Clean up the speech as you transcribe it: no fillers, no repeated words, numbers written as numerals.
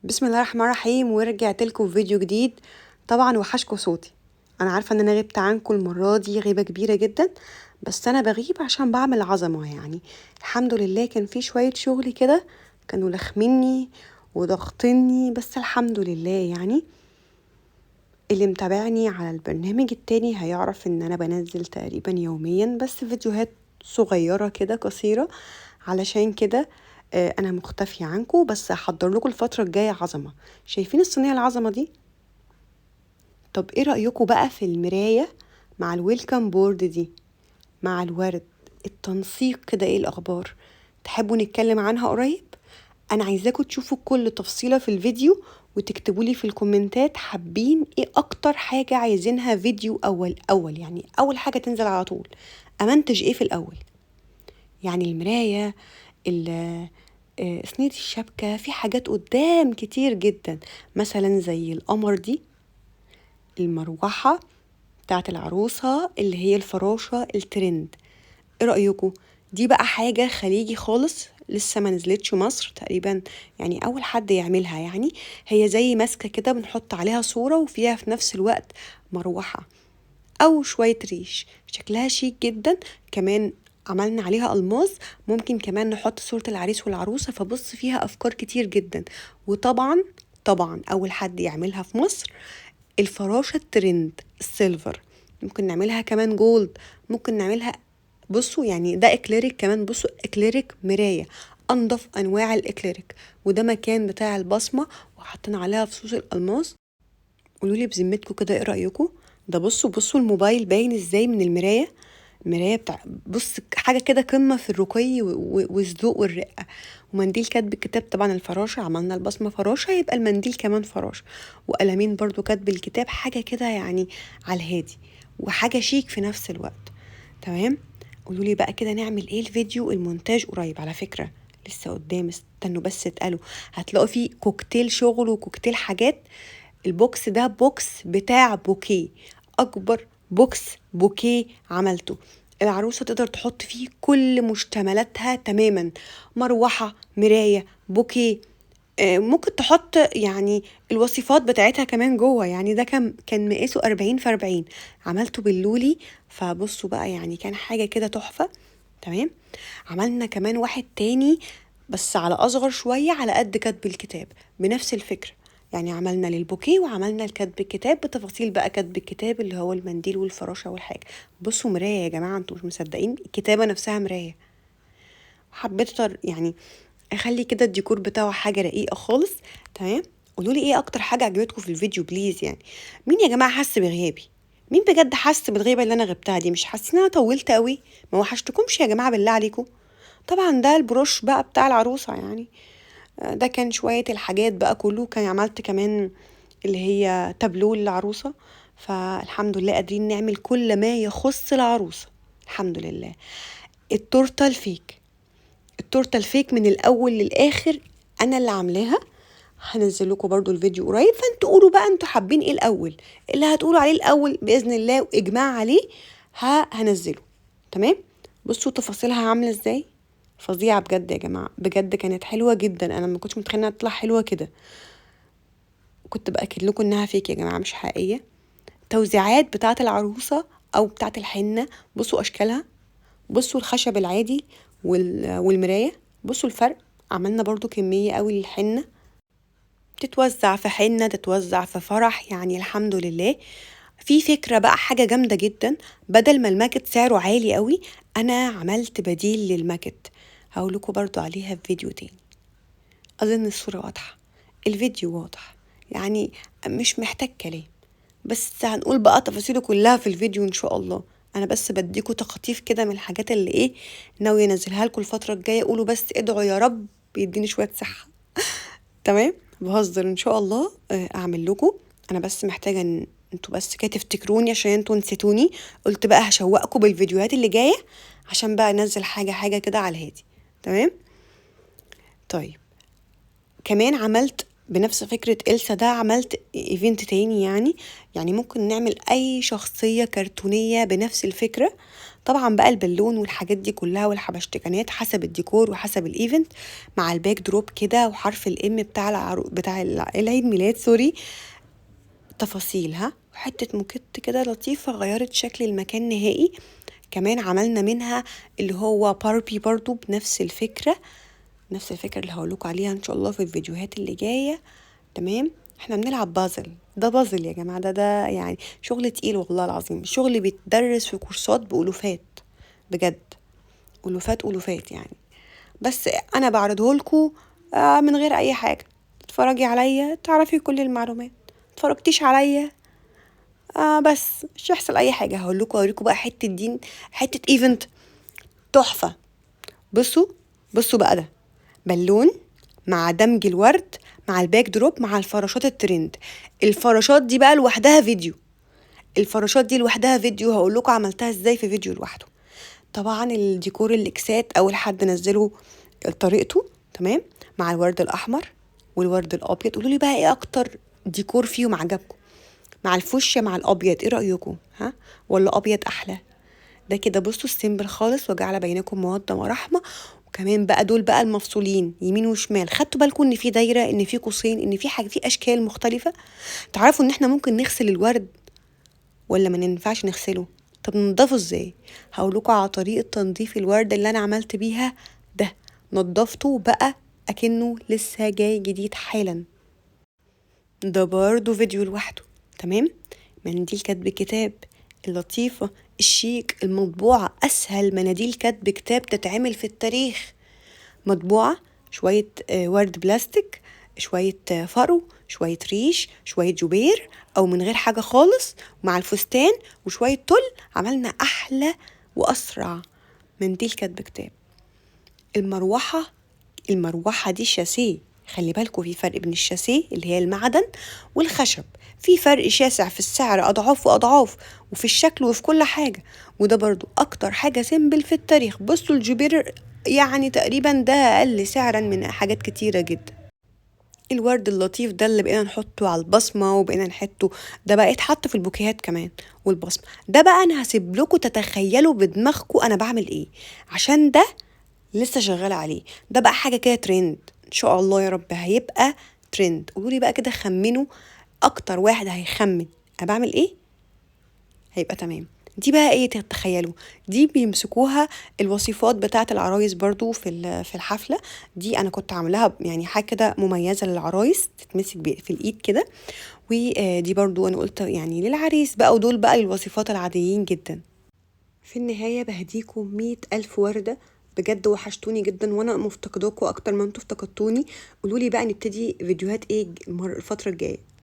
بسم الله الرحمن الرحيم، ورجعت لكم فيديو جديد. طبعا وحشكوا صوتي. انا عارفه ان انا غبت عنكم المره دي غيبه كبيره جدا، بس انا بغيب عشان بعمل عظمه يعني. الحمد لله كان في شويه شغل كده، كانوا لخمني وضغطني، بس الحمد لله يعني. اللي متابعني على البرنامج التاني هيعرف ان انا بنزل تقريبا يوميا، بس فيديوهات صغيره كده قصيره. علشان كده انا مختفيه عنكم، بس هحضر لكم الفتره الجايه عظمه. شايفين الصينيه العظمه دي؟ طب ايه رايكم بقى في المرايه مع الويلكم بورد دي، مع الورد، التنسيق كده؟ ايه الاخبار؟ تحبوا نتكلم عنها قريب؟ انا عايزاكم تشوفوا كل تفصيله في الفيديو، وتكتبوا لي في الكومنتات حابين ايه اكتر حاجه عايزينها فيديو اول يعني اول حاجه تنزل على طول. امنتج ايه في الاول؟ يعني المرايه، صينية الشبكة، في حاجات قدام كتير جدا، مثلا زي القمر دي، المروحة بتاعت العروسة اللي هي الفراشة الترند. ايه رأيكم؟ دي بقى حاجة خليجي خالص، لسه ما نزلتش مصر تقريبا، يعني اول حد يعملها يعني. هي زي ماسكة كده بنحط عليها صورة، وفيها في نفس الوقت مروحة او شوية ريش، شكلها شيك جدا. كمان عملنا عليها الماظ، ممكن كمان نحط صورة العريس والعروسة، فبص فيها افكار كتير جدا. وطبعا اول حد يعملها في مصر الفراشة الترند السيلفر. ممكن نعملها كمان جولد، ممكن نعملها، بصوا يعني ده اكليريك كمان، بصوا اكليريك مراية، انضف انواع الاكليريك. وده مكان بتاع البصمة، وحطينا عليها فصوص الالماس. قولولي بذمتكم كده ايه رأيكم؟ ده بصوا الموبايل باين ازاي من المراية. المراية بتاع، بص حاجة كده قمة في الرقي والذوق والرقة. ومنديل كاتب الكتاب طبعا الفراشة، عملنا البصمة فراشة، يبقى المنديل كمان فراشة. وقلمين برضو كاتب الكتاب، حاجة كده يعني على الهادي، وحاجة شيك في نفس الوقت. تمام. قولولي بقى كده نعمل ايه الفيديو المونتاج قريب على فكرة، لسه قدام، استنوا بس اتقالوا. هتلاقوا فيه كوكتيل شغل وكوكتيل حاجات. البوكس ده بوكس بتاع بوكيه، اكبر بوكس بوكيه عملته. العروسة تقدر تحط فيه كل مشتملاتها تماما، مروحة، مراية، بوكيه. ممكن تحط يعني الوصفات بتاعتها كمان جوه. يعني ده كان مقاسه 40 في 40، عملته باللولي. فبصوا بقى يعني كان حاجة كده تحفة. تمام. عملنا كمان واحد تاني، بس على أصغر شوية، على قد كتب الكتاب، بنفس الفكرة. يعني عملنا للبوكيه وعملنا لكتب الكتاب بتفاصيل بقى كتب الكتاب، اللي هو المنديل والفراشة والحاجة. بصوا مراية يا جماعة، انتوا مش مصدقين، الكتابة نفسها مراية. حبيت يعني اخلي كده الديكور بتاعه حاجة رقيقة خالص. تمام. قولوا لي ايه اكتر حاجة عجبتكم في الفيديو بليز يعني. مين يا جماعة حس بغيابي؟ مين بجد حس بالغيبة اللي انا غبتها دي؟ مش حاسين انا طولت قوي؟ ما وحشتكمش يا جماعة بالله عليكم؟ طبعا ده البروش بقى بتاع العروسة يعني. ده كان شوية الحاجات بقى كله. كان عملت كمان اللي هي تابلو للعروسة. فالحمد لله قادرين نعمل كل ما يخص العروسة، الحمد لله. التورتة الفيك، التورتة الفيك من الأول للآخر أنا اللي عاملاها. هنزل لكم برضو الفيديو قريب، فانتوا قولوا بقى انتوا حابين ايه الأول. اللي هتقولوا عليه الأول بإذن الله وإجماع عليه هنزله. تمام. بصوا تفاصيلها عاملة ازاي، فظيعة بجد يا جماعة، بجد كانت حلوة جدا. أنا ما كنتش متخيلة انها تطلع حلوة كده. كنت بأكد لكم انها فيك يا جماعة مش حقيقية. توزيعات بتاعة العروسة أو بتاعة الحنة، بصوا أشكالها، بصوا الخشب العادي والمراية، بصوا الفرق. عملنا برضو كمية قوي للحنة، تتوزع في حنة، تتوزع في فرح، يعني الحمد لله. في فكرة بقى حاجة جامدة جدا، بدل ما الماكت سعره عالي قوي، أنا عملت بديل للماكت. هقولكوا برضو عليها في فيديو تاني. أظن الصورة واضحة، الفيديو واضح، يعني مش محتاج كلام. بس هنقول بقى تفاصيله كلها في الفيديو ان شاء الله. انا بس بديكوا تخطيف كده من الحاجات اللي ايه ناوي انزلها لكم الفتره الجايه. قولوا بس ادعوا يا رب يديني شويه صحه. تمام. بهزر ان شاء الله. اعمل لكم. انا بس محتاجه ان انتوا بس كده تفتكروني، عشان انتوا نسيتوني. قلت بقى هشوقكم بالفيديوهات اللي جايه، عشان بقى انزل حاجه كده على الهادي. تمام. طيب. كمان عملت بنفس فكرة إلسا ده عملت ايفنت تاني يعني ممكن نعمل أي شخصية كرتونية بنفس الفكرة. طبعا بقى البالون والحاجات دي كلها والحبشتكنات حسب الديكور وحسب الايفنت، مع الباك دروب كده وحرف الام بتاع العيد ميلاد سوري. تفاصيل وحتة موكيت كده لطيفة غيرت شكل المكان نهائي. كمان عملنا منها اللي هو باربي برضو بنفس الفكرة، نفس الفكرة اللي هقولكوا عليها ان شاء الله في الفيديوهات اللي جاية. تمام. احنا بنلعب بازل، ده بازل يا جماعة، ده يعني شغل تقيل والله العظيم، شغل بيتدرس في كورسات بألوفات بجد، ألوفات يعني. بس انا بعرضه لكم من غير اي حاجة، تتفرجي عليا تعرفي كل المعلومات، اتفرجتيش عليا بس مش هيحصل اي حاجة. هوريكم بقى حتة دين، حتة ايفنت تحفة. بصوا بقى، ده بالون مع دمج الورد مع الباك دروب مع الفراشات الترند. الفراشات دي بقى لوحدها فيديو، هقول لكم عملتها ازاي في فيديو لوحده. طبعا الديكور الاكسات اول حد نزله طريقته تمام، مع الورد الاحمر والورد الابيض. قولوا لي بقى ايه اكتر ديكور فيهم عجبكم، مع الفوشيا مع الابيض، ايه رايكم ولا ابيض احلى؟ ده كده بصوا السيمبل خالص، وجعل بينكم مودة ورحمة. وكمان بقى دول بقى المفصولين يمين وشمال، خدتوا بالكم ان في دايرة، ان في قوسين، ان في حاجة، في اشكال مختلفة. تعرفوا ان احنا ممكن نغسل الورد ولا ما ينفعش نغسله؟ طب ننضفه ازاي؟ هقولكوا على طريقة تنظيف الورد اللي انا عملت بيها ده، نضفته بقى اكنه لسه جاي جديد حالا. ده برضو فيديو لوحده. تمام. مناديل كتب كتاب اللطيفة الشيك المطبوعة، أسهل مناديل كتب كتاب تتعمل في التاريخ. مطبوعة شوية ورد بلاستيك، شوية فرو، شوية ريش، شوية جبير أو من غير حاجة خالص، مع الفستان وشوية تل، عملنا أحلى وأسرع منديل كتب كتاب. المروحة دي شاسيه، خلي بالكوا في فرق بين الشاسيه اللي هي المعدن والخشب، في فرق شاسع في السعر أضعاف وأضعاف، وفي الشكل وفي كل حاجة. وده برضو أكتر حاجة سيمبل في التاريخ. بصوا الجبير يعني تقريبا ده أقل سعرا من حاجات كتيرة جدا. الورد اللطيف ده اللي بقينا نحطه على البصمة وبقينا نحطه، ده بقى يتحط في البوكيهات كمان والبصمة. ده بقى أنا هسيب لكم تتخيلوا بدماغكم أنا بعمل إيه، عشان ده لسه شغالة عليه. ده بقى حاجة كده ترند ان شاء الله يا رب، هيبقى ترند. قولوا لي بقى كده خمنوا، اكتر واحد هيخمن انا بعمل ايه هيبقى تمام. دي بقى ايه تتخيلوا؟ دي بيمسكوها الوصفات بتاعه العرايس برضو في الحفله دي، انا كنت عاملاها يعني حاجه كده مميزه للعرايس تتمسك في الايد كده. ودي برضو انا قلت يعني للعريس بقى، ودول بقى للوصفات العاديين جدا. في النهاية بهديكم 100,000 وردة، بجد وحشتوني جدا وانا مفتقداكم اكتر ما انتوا افتقدتوني. قولولي بقى نبتدي فيديوهات ايه الفترة الجاية.